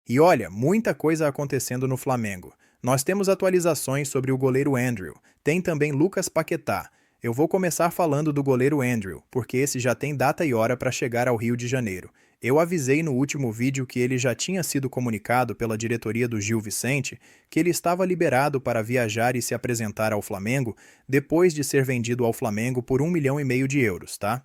E olha, muita coisa acontecendo no Flamengo. Nós temos atualizações sobre o goleiro Andrew, tem também Lucas Paquetá. Eu vou começar falando do goleiro Andrew, porque esse já tem data e hora para chegar ao Rio de Janeiro. Eu avisei no último vídeo que ele já tinha sido comunicado pela diretoria do Gil Vicente que ele estava liberado para viajar e se apresentar ao Flamengo depois de ser vendido ao Flamengo por 1,5 milhão de euros, tá?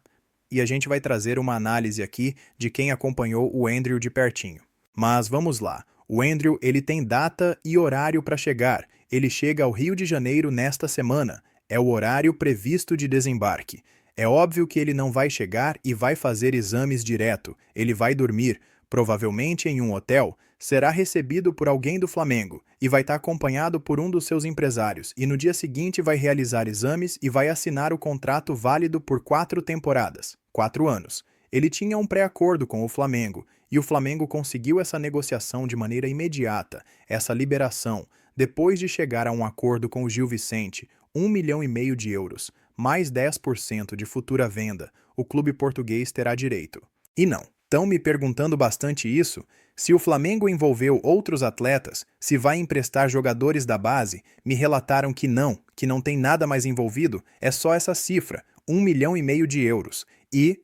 E a gente vai trazer uma análise aqui de quem acompanhou o Andrew de pertinho. Mas vamos lá. O Andrew, ele tem data e horário para chegar. Ele chega ao Rio de Janeiro nesta semana. É o horário previsto de desembarque. É óbvio que ele não vai chegar e vai fazer exames direto. Ele vai dormir, provavelmente em um hotel, será recebido por alguém do Flamengo e vai estar acompanhado por um dos seus empresários. E no dia seguinte vai realizar exames e vai assinar o contrato válido por 4 temporadas, 4 anos. Ele tinha um pré-acordo com o Flamengo, e o Flamengo conseguiu essa negociação de maneira imediata, essa liberação, depois de chegar a um acordo com o Gil Vicente, 1,5 milhão de euros, mais 10% de futura venda, o clube português terá direito. E não, estão me perguntando bastante isso, se o Flamengo envolveu outros atletas, se vai emprestar jogadores da base, me relataram que não tem nada mais envolvido, é só essa cifra, 1,5 milhão de euros, e,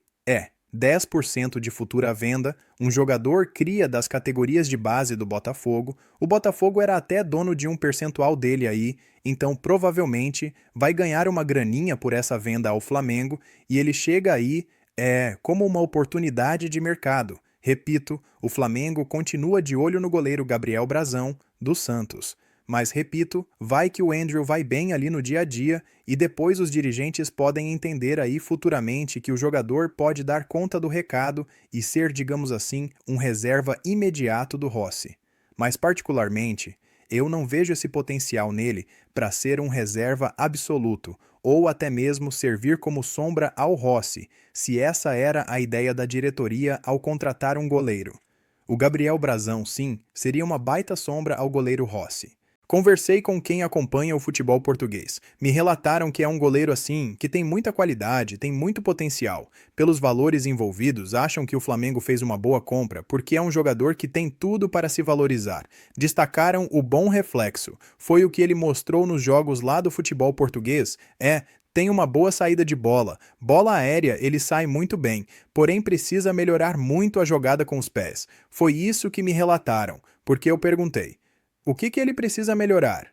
10% de futura venda, um jogador cria das categorias de base do Botafogo, o Botafogo era até dono de um percentual dele aí, então provavelmente vai ganhar uma graninha por essa venda ao Flamengo e ele chega aí como uma oportunidade de mercado. Repito, o Flamengo continua de olho no goleiro Gabriel Brazão, do Santos. Mas, repito, vai que o Andrew vai bem ali no dia a dia e depois os dirigentes podem entender aí futuramente que o jogador pode dar conta do recado e ser, digamos assim, um reserva imediato do Rossi. Mas, particularmente, eu não vejo esse potencial nele para ser um reserva absoluto ou até mesmo servir como sombra ao Rossi, se essa era a ideia da diretoria ao contratar um goleiro. O Gabriel Brazão, sim, seria uma baita sombra ao goleiro Rossi. Conversei com quem acompanha o futebol português. Me relataram que é um goleiro assim, que tem muita qualidade, tem muito potencial. Pelos valores envolvidos, acham que o Flamengo fez uma boa compra, porque é um jogador que tem tudo para se valorizar. Destacaram o bom reflexo. Foi o que ele mostrou nos jogos lá do futebol português. Tem uma boa saída de bola. Bola aérea ele sai muito bem, porém precisa melhorar muito a jogada com os pés. Foi isso que me relataram, porque eu perguntei. O que ele precisa melhorar?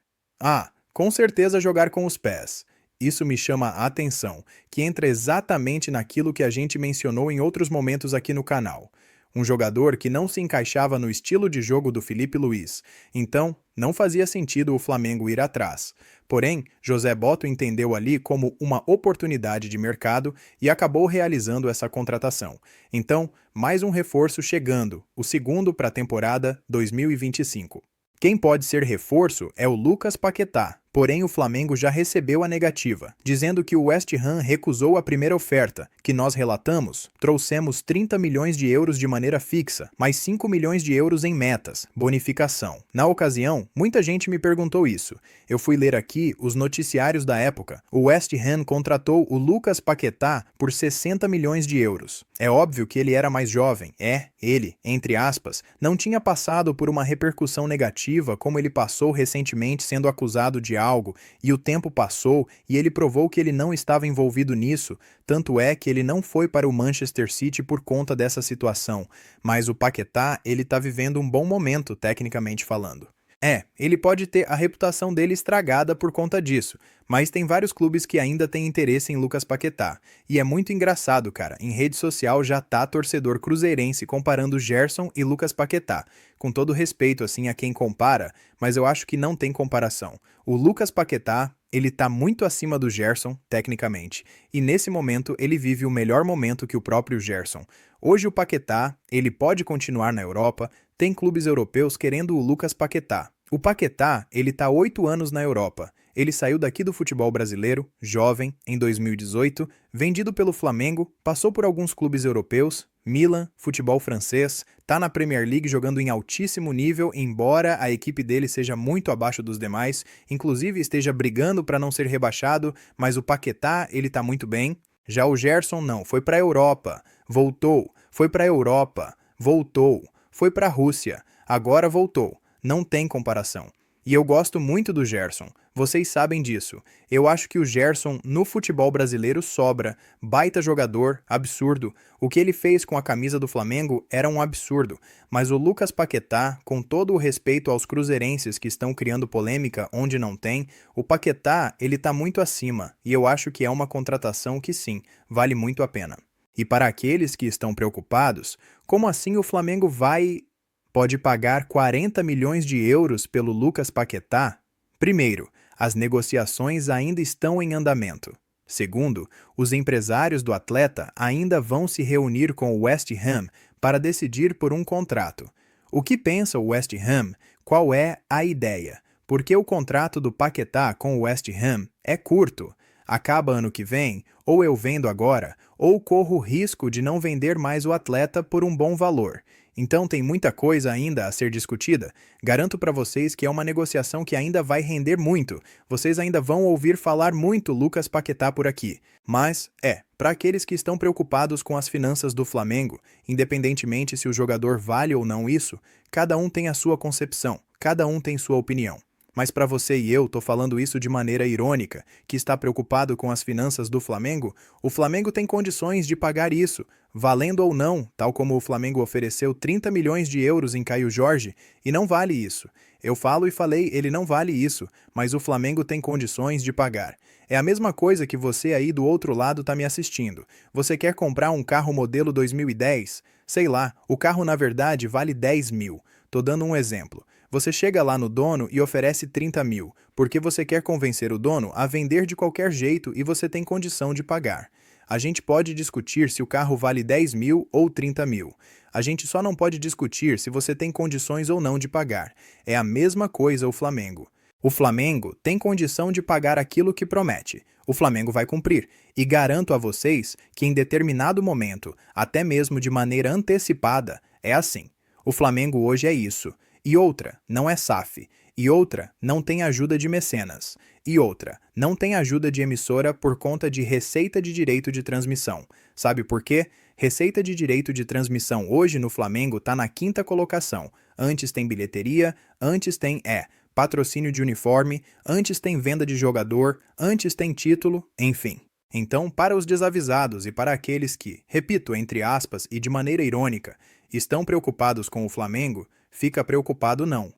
Com certeza jogar com os pés. Isso me chama a atenção, que entra exatamente naquilo que a gente mencionou em outros momentos aqui no canal. Um jogador que não se encaixava no estilo de jogo do Felipe Luiz, então não fazia sentido o Flamengo ir atrás. Porém, José Botto entendeu ali como uma oportunidade de mercado e acabou realizando essa contratação. Então, mais um reforço chegando, o segundo para a temporada 2025. Quem pode ser reforço é o Lucas Paquetá, porém o Flamengo já recebeu a negativa, dizendo que o West Ham recusou a primeira oferta, que nós relatamos, trouxemos 30 milhões de euros de maneira fixa, mais 5 milhões de euros em metas, bonificação. Na ocasião, muita gente me perguntou isso. Eu fui ler aqui os noticiários da época. O West Ham contratou o Lucas Paquetá por 60 milhões de euros. É óbvio que ele era mais jovem, ele, entre aspas, não tinha passado por uma repercussão negativa como ele passou recentemente sendo acusado de algo, e o tempo passou e ele provou que ele não estava envolvido nisso, tanto é que ele não foi para o Manchester City por conta dessa situação, mas o Paquetá, ele tá vivendo um bom momento, tecnicamente falando. Ele pode ter a reputação dele estragada por conta disso, mas tem vários clubes que ainda têm interesse em Lucas Paquetá. E é muito engraçado, cara, em rede social já tá torcedor cruzeirense comparando Gerson e Lucas Paquetá. Com todo respeito, assim, a quem compara, mas eu acho que não tem comparação. O Lucas Paquetá, ele tá muito acima do Gerson, tecnicamente, e nesse momento ele vive o melhor momento que o próprio Gerson. Hoje o Paquetá, ele pode continuar na Europa, tem clubes europeus querendo o Lucas Paquetá. O Paquetá, ele tá 8 anos na Europa. Ele saiu daqui do futebol brasileiro, jovem, em 2018, vendido pelo Flamengo, passou por alguns clubes europeus, Milan, futebol francês, tá na Premier League jogando em altíssimo nível, embora a equipe dele seja muito abaixo dos demais, inclusive esteja brigando para não ser rebaixado, mas o Paquetá, ele tá muito bem. Já o Gerson não, foi para a Europa, voltou, foi para a Europa, voltou, foi para a Rússia. Agora voltou. Não tem comparação. E eu gosto muito do Gerson. Vocês sabem disso. Eu acho que o Gerson no futebol brasileiro sobra. Baita jogador, absurdo. O que ele fez com a camisa do Flamengo era um absurdo. Mas o Lucas Paquetá, com todo o respeito aos cruzeirenses que estão criando polêmica onde não tem, o Paquetá, ele tá muito acima. E eu acho que é uma contratação que sim, vale muito a pena. E para aqueles que estão preocupados, como assim o Flamengo pode pagar 40 milhões de euros pelo Lucas Paquetá? Primeiro, as negociações ainda estão em andamento. Segundo, os empresários do atleta ainda vão se reunir com o West Ham para decidir por um contrato. O que pensa o West Ham? Qual é a ideia? Porque o contrato do Paquetá com o West Ham é curto. Acaba ano que vem, ou eu vendo agora, ou corro o risco de não vender mais o atleta por um bom valor. Então tem muita coisa ainda a ser discutida. Garanto para vocês que é uma negociação que ainda vai render muito. Vocês ainda vão ouvir falar muito Lucas Paquetá por aqui. Mas, para aqueles que estão preocupados com as finanças do Flamengo, independentemente se o jogador vale ou não isso, cada um tem a sua concepção, cada um tem sua opinião. Mas para você e eu, tô falando isso de maneira irônica, que está preocupado com as finanças do Flamengo, o Flamengo tem condições de pagar isso, valendo ou não, tal como o Flamengo ofereceu 30 milhões de euros em Caio Jorge, e não vale isso. Eu falo e falei, ele não vale isso, mas o Flamengo tem condições de pagar. É a mesma coisa que você aí do outro lado tá me assistindo. Você quer comprar um carro modelo 2010? Sei lá, o carro na verdade vale 10 mil. Tô dando um exemplo. Você chega lá no dono e oferece 30 mil, porque você quer convencer o dono a vender de qualquer jeito e você tem condição de pagar. A gente pode discutir se o carro vale 10 mil ou 30 mil. A gente só não pode discutir se você tem condições ou não de pagar. É a mesma coisa o Flamengo. O Flamengo tem condição de pagar aquilo que promete. O Flamengo vai cumprir. E garanto a vocês que em determinado momento, até mesmo de maneira antecipada, é assim. O Flamengo hoje é isso. E outra, não é SAF. E outra, não tem ajuda de mecenas. E outra, não tem ajuda de emissora por conta de receita de direito de transmissão. Sabe por quê? Receita de direito de transmissão hoje no Flamengo está na 5ª colocação. Antes tem bilheteria, antes tem patrocínio de uniforme, antes tem venda de jogador, antes tem título, enfim. Então, para os desavisados e para aqueles que, repito, entre aspas e de maneira irônica, estão preocupados com o Flamengo, fica preocupado não.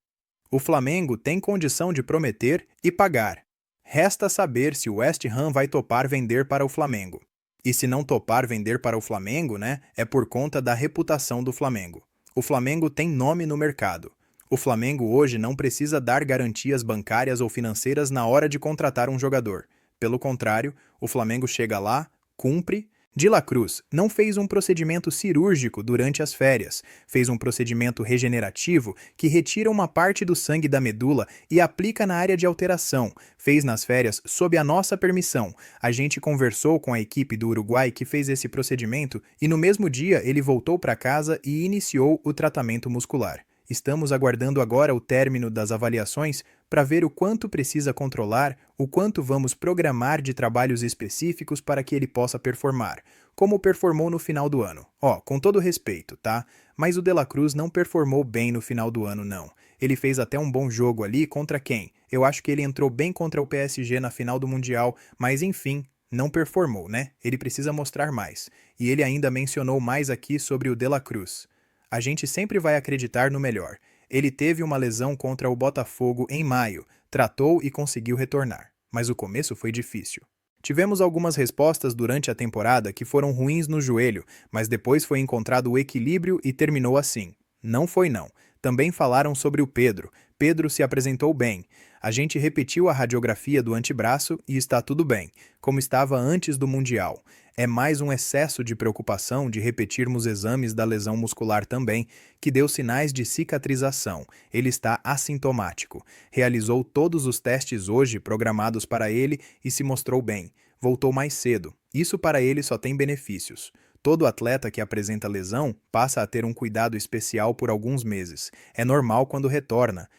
O Flamengo tem condição de prometer e pagar. Resta saber se o West Ham vai topar vender para o Flamengo. E se não topar vender para o Flamengo, é por conta da reputação do Flamengo. O Flamengo tem nome no mercado. O Flamengo hoje não precisa dar garantias bancárias ou financeiras na hora de contratar um jogador. Pelo contrário, o Flamengo chega lá, cumpre. De La Cruz não fez um procedimento cirúrgico durante as férias, fez um procedimento regenerativo que retira uma parte do sangue da medula e aplica na área de alteração, fez nas férias sob a nossa permissão. A gente conversou com a equipe do Uruguai que fez esse procedimento e no mesmo dia ele voltou para casa e iniciou o tratamento muscular. Estamos aguardando agora o término das avaliações para ver o quanto precisa controlar, o quanto vamos programar de trabalhos específicos para que ele possa performar, como performou no final do ano. Com todo respeito, tá? Mas o De La Cruz não performou bem no final do ano, não. Ele fez até um bom jogo ali contra quem? Eu acho que ele entrou bem contra o PSG na final do Mundial, mas enfim, não performou, Ele precisa mostrar mais. E ele ainda mencionou mais aqui sobre o De La Cruz. A gente sempre vai acreditar no melhor. Ele teve uma lesão contra o Botafogo em maio, tratou e conseguiu retornar. Mas o começo foi difícil. Tivemos algumas respostas durante a temporada que foram ruins no joelho, mas depois foi encontrado o equilíbrio e terminou assim. Não foi não. Também falaram sobre o Pedro. Pedro se apresentou bem. A gente repetiu a radiografia do antebraço e está tudo bem, como estava antes do Mundial. É mais um excesso de preocupação de repetirmos exames da lesão muscular também, que deu sinais de cicatrização. Ele está assintomático. Realizou todos os testes hoje programados para ele e se mostrou bem. Voltou mais cedo. Isso para ele só tem benefícios. Todo atleta que apresenta lesão passa a ter um cuidado especial por alguns meses. É normal quando retorna.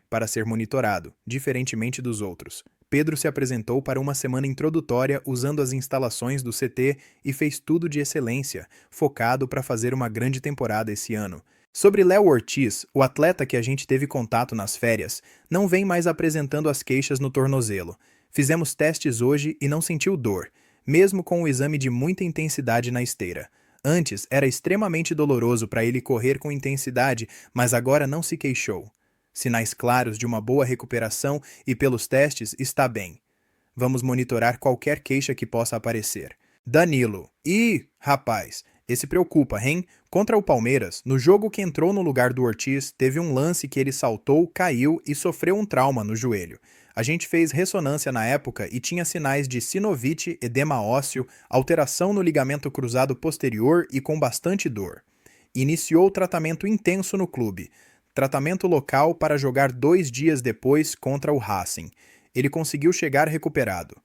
Para ser monitorado, diferentemente dos outros. Pedro se apresentou para uma semana introdutória usando as instalações do CT e fez tudo de excelência, focado para fazer uma grande temporada esse ano. Sobre Léo Ortiz, o atleta que a gente teve contato nas férias, não vem mais apresentando as queixas no tornozelo. Fizemos testes hoje e não sentiu dor, mesmo com o exame de muita intensidade na esteira. Antes, era extremamente doloroso para ele correr com intensidade, mas agora não se queixou. Sinais claros de uma boa recuperação e pelos testes está bem. Vamos monitorar qualquer queixa que possa aparecer. Danilo. Ih, rapaz, esse preocupa, hein? Contra o Palmeiras, no jogo que entrou no lugar do Ortiz, teve um lance que ele saltou, caiu e sofreu um trauma no joelho. A gente fez ressonância na época e tinha sinais de sinovite, edema ósseo, alteração no ligamento cruzado posterior e com bastante dor. Iniciou tratamento intenso no clube. Tratamento local para jogar 2 dias depois contra o Racing. Ele conseguiu chegar recuperado.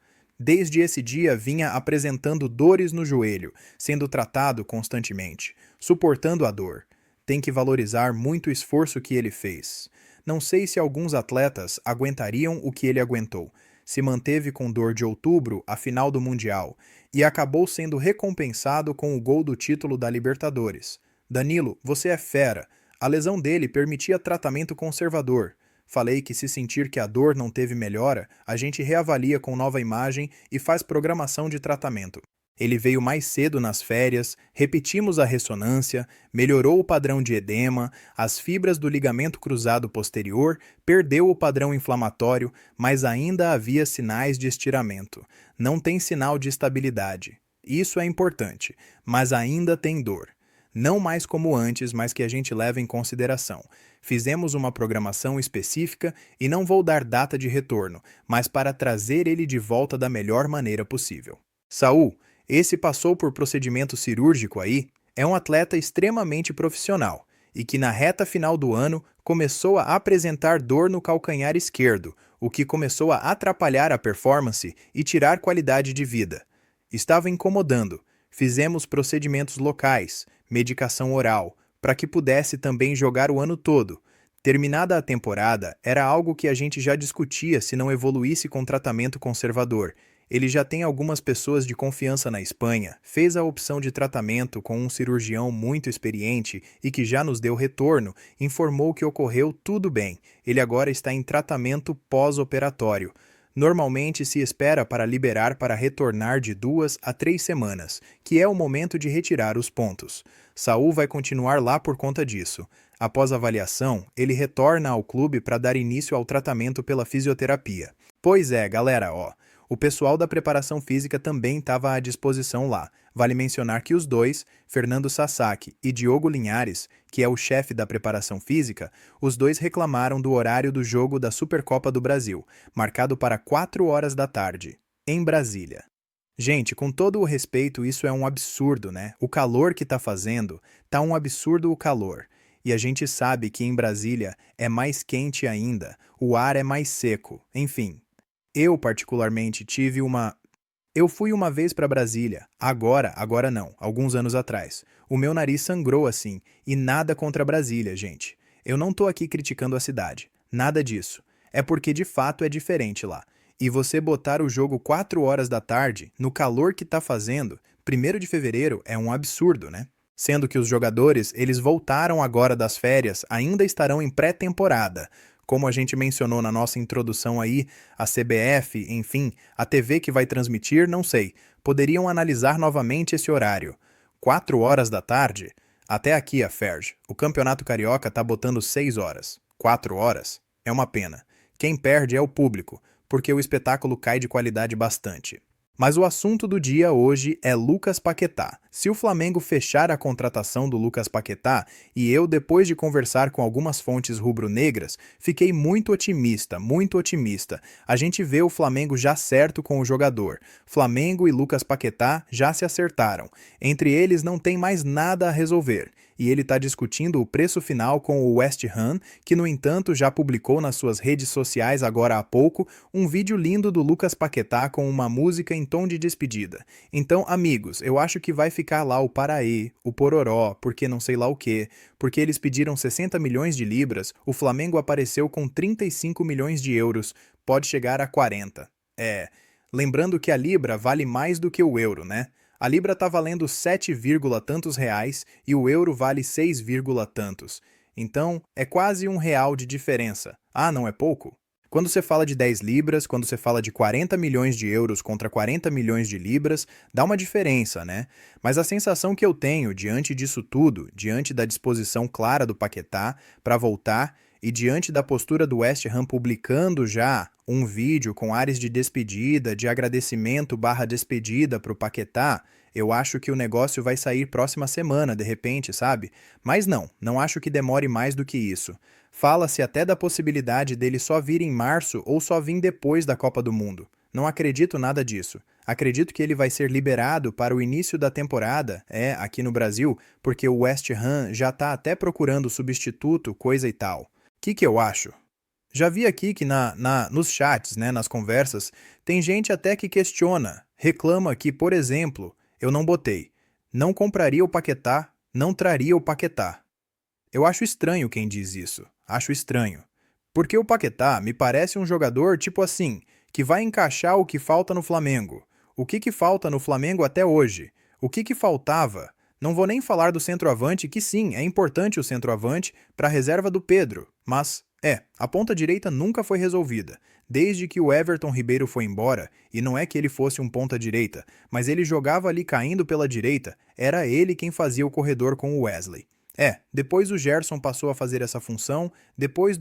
Desde esse dia vinha apresentando dores no joelho, sendo tratado constantemente, suportando a dor. Tem que valorizar muito o esforço que ele fez. Não sei se alguns atletas aguentariam o que ele aguentou. Se manteve com dor de outubro à final do Mundial e acabou sendo recompensado com o gol do título da Libertadores. Danilo, você é fera. A lesão dele permitia tratamento conservador. Falei que se sentir que a dor não teve melhora, a gente reavalia com nova imagem e faz programação de tratamento. Ele veio mais cedo nas férias, repetimos a ressonância, melhorou o padrão de edema, as fibras do ligamento cruzado posterior, perdeu o padrão inflamatório, mas ainda havia sinais de estiramento. Não tem sinal de estabilidade. Isso é importante, mas ainda tem dor. Não mais como antes, mas que a gente leva em consideração. Fizemos uma programação específica e não vou dar data de retorno, mas para trazer ele de volta da melhor maneira possível. Saul, esse passou por procedimento cirúrgico aí, é um atleta extremamente profissional e que na reta final do ano começou a apresentar dor no calcanhar esquerdo, o que começou a atrapalhar a performance e tirar qualidade de vida. Estava incomodando. Fizemos procedimentos locais, medicação oral, para que pudesse também jogar o ano todo. Terminada a temporada, era algo que a gente já discutia se não evoluísse com tratamento conservador. Ele já tem algumas pessoas de confiança na Espanha, fez a opção de tratamento com um cirurgião muito experiente e que já nos deu retorno, informou que ocorreu tudo bem. Ele agora está em tratamento pós-operatório. Normalmente se espera para liberar para retornar de 2 a 3 semanas, que é o momento de retirar os pontos. Saul vai continuar lá por conta disso. Após a avaliação, ele retorna ao clube para dar início ao tratamento pela fisioterapia. Pois é, galera, o pessoal da preparação física também estava à disposição lá. Vale mencionar que os dois, Fernando Sasaki e Diogo Linhares, que é o chefe da preparação física, os dois reclamaram do horário do jogo da Supercopa do Brasil, marcado para 4 horas da tarde, em Brasília. Gente, com todo o respeito, isso é um absurdo, né? O calor que tá fazendo, tá um absurdo o calor. E a gente sabe que em Brasília é mais quente ainda, o ar é mais seco, enfim. Eu, particularmente, Eu fui uma vez para Brasília, agora não, alguns anos atrás. O meu nariz sangrou assim, e nada contra Brasília, gente. Eu não tô aqui criticando a cidade, nada disso. É porque de fato é diferente lá. E você botar o jogo 4 horas da tarde, no calor que tá fazendo, 1º de fevereiro é um absurdo, né? Sendo que os jogadores, eles voltaram agora das férias, ainda estarão em pré-temporada. Como a gente mencionou na nossa introdução aí, a CBF, enfim, a TV que vai transmitir, não sei, poderiam analisar novamente esse horário. 4 horas da tarde? Até aqui a Ferj. O Campeonato Carioca tá botando 6 horas. 4 horas? É uma pena. Quem perde é o público, porque o espetáculo cai de qualidade bastante. Mas o assunto do dia hoje é Lucas Paquetá. Se o Flamengo fechar a contratação do Lucas Paquetá, e eu, depois de conversar com algumas fontes rubro-negras, fiquei muito otimista, muito otimista. A gente vê o Flamengo já certo com o jogador. Flamengo e Lucas Paquetá já se acertaram. Entre eles não tem mais nada a resolver. E ele está discutindo o preço final com o West Ham, que no entanto já publicou nas suas redes sociais agora há pouco um vídeo lindo do Lucas Paquetá com uma música em tom de despedida. Então, amigos, eu acho que vai ficar lá o Paraí, o Pororó, porque não sei lá o quê, porque eles pediram 60 milhões de libras, o Flamengo apareceu com 35 milhões de euros, pode chegar a 40. Lembrando que a libra vale mais do que o euro, né? A libra tá valendo 7, tantos reais e o euro vale 6, tantos. Então, é quase R$ 1 de diferença. Ah, não é pouco? Quando você fala de 10 libras, quando você fala de 40 milhões de euros contra 40 milhões de libras, dá uma diferença, né? Mas a sensação que eu tenho diante disso tudo, diante da disposição clara do Paquetá para voltar e diante da postura do West Ham publicando já um vídeo com ares de despedida, de agradecimento barra despedida para o Paquetá, eu acho que o negócio vai sair próxima semana, de repente, sabe? Mas não acho que demore mais do que isso. Fala-se até da possibilidade dele só vir em março ou só vir depois da Copa do Mundo. Não acredito nada disso. Acredito que ele vai ser liberado para o início da temporada, aqui no Brasil, porque o West Ham já tá até procurando substituto, coisa e tal. O que eu acho? Já vi aqui que nos chats, né, nas conversas, tem gente até que questiona, reclama que, por exemplo, eu não botei, não compraria o Paquetá, não traria o Paquetá. Eu acho estranho quem diz isso. Acho estranho. Porque o Paquetá me parece um jogador tipo assim, que vai encaixar o que falta no Flamengo. O que falta no Flamengo até hoje? O que faltava? Não vou nem falar do centroavante, que sim, é importante o centroavante para a reserva do Pedro, mas a ponta direita nunca foi resolvida. Desde que o Everton Ribeiro foi embora, e não é que ele fosse um ponta direita, mas ele jogava ali caindo pela direita, era ele quem fazia o corredor com o Wesley. Depois o Gerson passou a fazer essa função, depois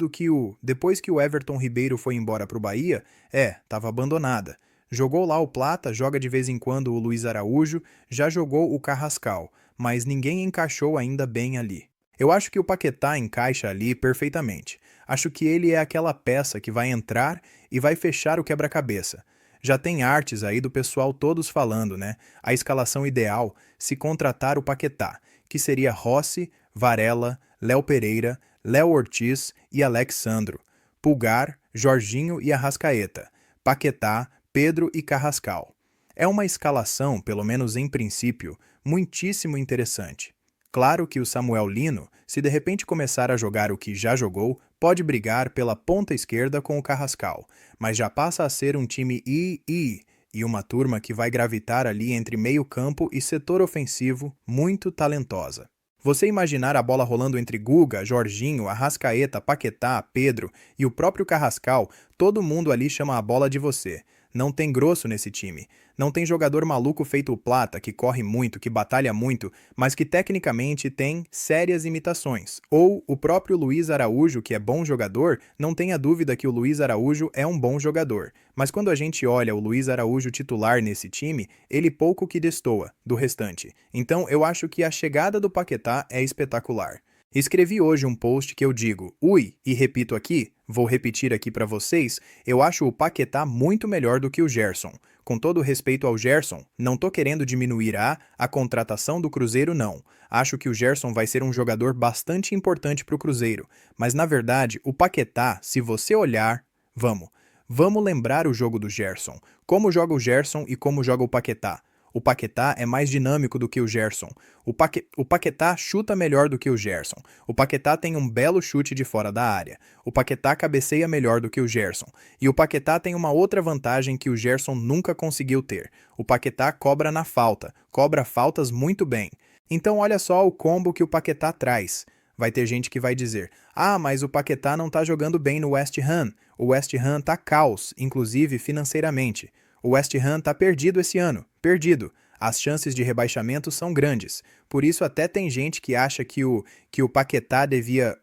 que o Everton Ribeiro foi embora para o Bahia, estava abandonada. Jogou lá o Plata, joga de vez em quando o Luiz Araújo, já jogou o Carrascal, mas ninguém encaixou ainda bem ali. Eu acho que o Paquetá encaixa ali perfeitamente. Acho que ele é aquela peça que vai entrar e vai fechar o quebra-cabeça. Já tem artes aí do pessoal todos falando, né? A escalação ideal se contratar o Paquetá, que seria Rossi, Varela, Léo Pereira, Léo Ortiz e Alex Sandro, Pulgar, Jorginho e Arrascaeta, Paquetá, Pedro e Carrascal. É uma escalação, pelo menos em princípio, muitíssimo interessante. Claro que o Samuel Lino, se de repente começar a jogar o que já jogou, pode brigar pela ponta esquerda com o Carrascal, mas já passa a ser um time e uma turma que vai gravitar ali entre meio-campo e setor ofensivo muito talentosa. Você imaginar a bola rolando entre Guga, Jorginho, Arrascaeta, Paquetá, Pedro e o próprio Carrascal, todo mundo ali chama a bola de você. Não tem grosso nesse time. Não tem jogador maluco feito o Plata, que corre muito, que batalha muito, mas que tecnicamente tem sérias imitações. Ou o próprio Luiz Araújo, que é bom jogador, não tenha dúvida que o Luiz Araújo é um bom jogador. Mas quando a gente olha o Luiz Araújo titular nesse time, ele pouco que destoa do restante. Então eu acho que a chegada do Paquetá é espetacular. Escrevi hoje um post que eu digo, e repito aqui, vou repetir aqui para vocês, eu acho o Paquetá muito melhor do que o Gerson. Com todo respeito ao Gerson, não tô querendo diminuir a contratação do Cruzeiro não. Acho que o Gerson vai ser um jogador bastante importante para o Cruzeiro, mas na verdade, o Paquetá, se você olhar, vamos lembrar o jogo do Gerson. Como joga o Gerson e como joga o Paquetá. O Paquetá é mais dinâmico do que o Gerson. O Paquetá chuta melhor do que o Gerson. O Paquetá tem um belo chute de fora da área. O Paquetá cabeceia melhor do que o Gerson. E o Paquetá tem uma outra vantagem que o Gerson nunca conseguiu ter. O Paquetá cobra na falta. Cobra faltas muito bem. Então olha só o combo que o Paquetá traz. Vai ter gente que vai dizer, mas o Paquetá não tá jogando bem no West Ham. O West Ham tá caos, inclusive financeiramente. O West Ham tá perdido esse ano. Perdido. As chances de rebaixamento são grandes. Por isso até tem gente que acha que o Paquetá devia...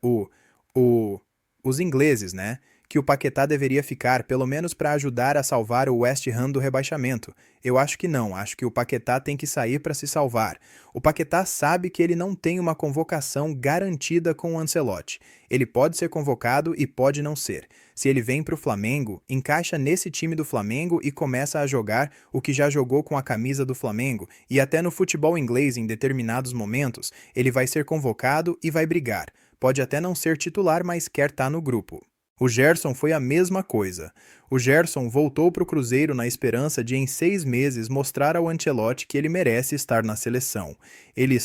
Os ingleses, né? Que o Paquetá deveria ficar, pelo menos para ajudar a salvar o West Ham do rebaixamento. Eu acho que não. Acho que o Paquetá tem que sair para se salvar. O Paquetá sabe que ele não tem uma convocação garantida com o Ancelotti. Ele pode ser convocado e pode não ser. Se ele vem para o Flamengo, encaixa nesse time do Flamengo e começa a jogar o que já jogou com a camisa do Flamengo, e até no futebol inglês em determinados momentos, ele vai ser convocado e vai brigar. Pode até não ser titular, mas quer estar no grupo. O Gerson foi a mesma coisa. O Gerson voltou para o Cruzeiro na esperança de em 6 meses mostrar ao Ancelotti que ele merece estar na seleção. Ele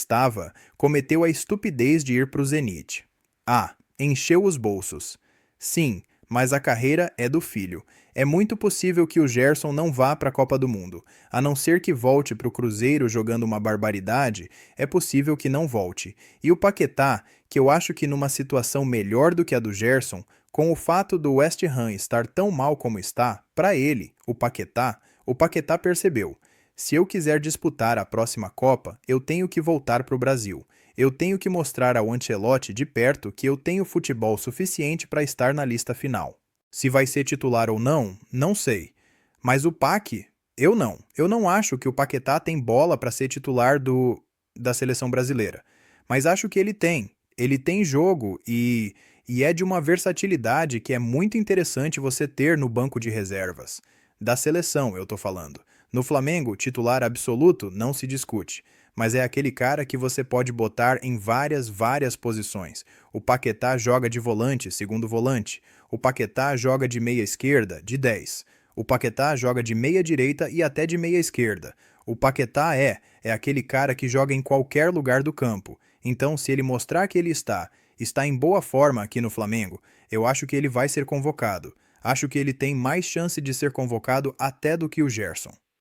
cometeu a estupidez de ir para o Zenit. Encheu os bolsos. Sim, mas a carreira é do filho. É muito possível que o Gerson não vá para a Copa do Mundo. A não ser que volte para o Cruzeiro jogando uma barbaridade, é possível que não volte. E o Paquetá, que eu acho que numa situação melhor do que a do Gerson, com o fato do West Ham estar tão mal como está, para ele, o Paquetá percebeu. Se eu quiser disputar a próxima Copa, eu tenho que voltar para o Brasil. Eu tenho que mostrar ao Ancelotti de perto que eu tenho futebol suficiente para estar na lista final. Se vai ser titular ou não, não sei. Mas o Paque, eu não. Eu não acho que o Paquetá tem bola para ser titular da seleção brasileira. Mas acho que ele tem. Ele tem jogo e é de uma versatilidade que é muito interessante você ter no banco de reservas. Da seleção, eu tô falando. No Flamengo, titular absoluto não se discute, mas é aquele cara que você pode botar em várias posições. O Paquetá joga de volante, segundo volante. O Paquetá joga de meia esquerda, de 10. O Paquetá joga de meia direita e até de meia esquerda. O Paquetá é aquele cara que joga em qualquer lugar do campo. Então, se ele mostrar que ele está em boa forma aqui no Flamengo, eu acho que ele vai ser convocado. Acho que ele tem mais chance de ser convocado até do que o Gerson.